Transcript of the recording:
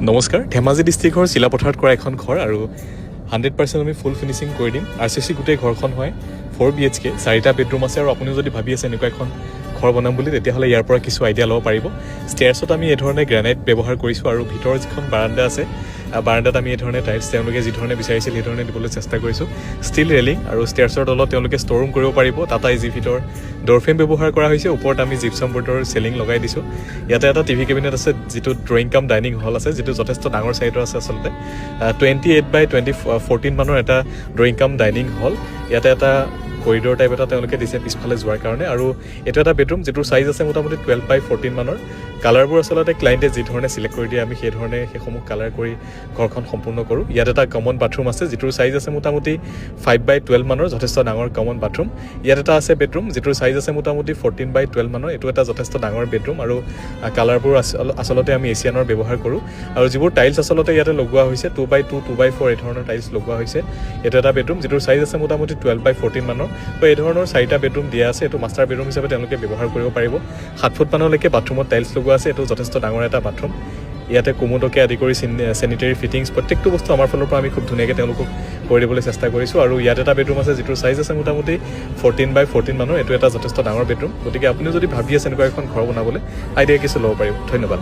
নমস্কাৰ, ধেমাজি ডিষ্ট্ৰিক্টৰ চিলাপথাৰত কৰা এখন ঘৰ আৰু 100% আমি ফুল ফিনিচিং কৰি দিম। RCC গোটেই ঘৰখন হয় 4 BHK, 4টা বেডৰুম আছে আৰু আপুনি যদি ভাবি আছে এনেকুৱা এখন ঘৰ বনাম বুলি তেতিয়াহ'লে ইয়াৰ পৰা কিছু আইডিয়া ল'ব পাৰিব। ষ্টেয়াৰ্ছত আমি এই ধৰণে গ্ৰেনাইট ব্যৱহাৰ কৰিছোঁ আৰু ভিতৰৰ যিখন বাৰাণ্ডা আছে বাৰাণ্ডাত আমি এই ধৰণে টাইলছ তেওঁলোকে যি ধৰণে বিচাৰিছিল সেই ধৰণে দিবলৈ চেষ্টা কৰিছোঁ। ষ্টিল ৰেলিং আৰু ষ্টেয়াৰ্ছৰ তলত তেওঁলোকে ষ্ট'ৰ ৰুম কৰিব পাৰিব। টাটা ইজি ভিতৰ ড'ৰ ফ্ৰেম ব্যৱহাৰ কৰা হৈছে। ওপৰত আমি জিপছাম বৰ্ডৰ চেলিং লগাই দিছোঁ। ইয়াতে এটা টিভি কেবিনেট আছে যিটো ড্ৰয়িং কাম ডাইনিং হল আছে, যিটো যথেষ্ট ডাঙৰ চাইজৰ আছে। আচলতে 28x14 মানৰ এটা ড্ৰয়িং কাম ডাইনিং হল। ইয়াতে এটা কৰিডৰ টাইপ এটা তেওঁলোকে দিছে পিছফালে যোৱাৰ কাৰণে। আৰু এইটো এটা বেডৰুম যিটোৰ চাইজ আছে মোটামুটি 12x14 মানৰ। কালাৰবোৰ আচলতে ক্লাইণ্টে যি ধৰণে চিলেক্ট কৰি দিয়ে আমি সেই ধৰণে সেইসমূহ কালাৰ কৰি ঘৰখন সম্পূৰ্ণ কৰোঁ। ইয়াত এটা কমন বাথৰুম আছে যিটোৰ চাইজ আছে মোটামুটি 5x12 মানৰ, যথেষ্ট ডাঙৰ কমন বাথৰুম। ইয়াত এটা আছে বেডৰুম যিটোৰ চাইজ আছে মোটামুটি 14x12 মানৰ। এইটো এটা যথেষ্ট ডাঙৰ বেডৰুম আৰু কালাৰবোৰ আচলতে আমি এছিয়ানৰ ব্যৱহাৰ কৰোঁ। আৰু যিবোৰ টাইলছ আচলতে ইয়াতে লগোৱা হৈছে 2x2, 2x4 এই ধৰণৰ টাইলছ লগোৱা হৈছে। এইটো এটা বেডৰুম যিটোৰ চাইজ আছে মোটামুটি 12x14 মানৰ। তো এই ধৰণৰ 4টা বেডৰুম দিয়া আছে। এইটো মাষ্টাৰ বেডৰুম হিচাপে তেওঁলোকে ব্যৱহাৰ কৰিব পাৰিব। 7 ফুট মানলৈকে বাথৰুমত টাইলছ লগোৱা আছে। এইটো যথেষ্ট ডাঙৰ এটা বাথৰুম। ইয়াতে কোমোডকে আদি কৰি চেনিটেৰী ফিটিংছ প্ৰত্যেকটো বস্তু আমাৰ ফালৰ পৰা আমি খুব ধুনীয়াকৈ তেওঁলোকক কৰি দিবলৈ চেষ্টা কৰিছোঁ। আৰু ইয়াত এটা বেডৰুম আছে যিটোৰ চাইজ আছে মোটামুটি 14x14 মানৰ। এইটো এটা যথেষ্ট ডাঙৰ বেডৰুম। গতিকে আপুনি যদি ভাবি আছে এনেকুৱা এখন ঘৰ বনাবলৈ আইডিয়া কিছু ল'ব পাৰিব। ধন্যবাদ।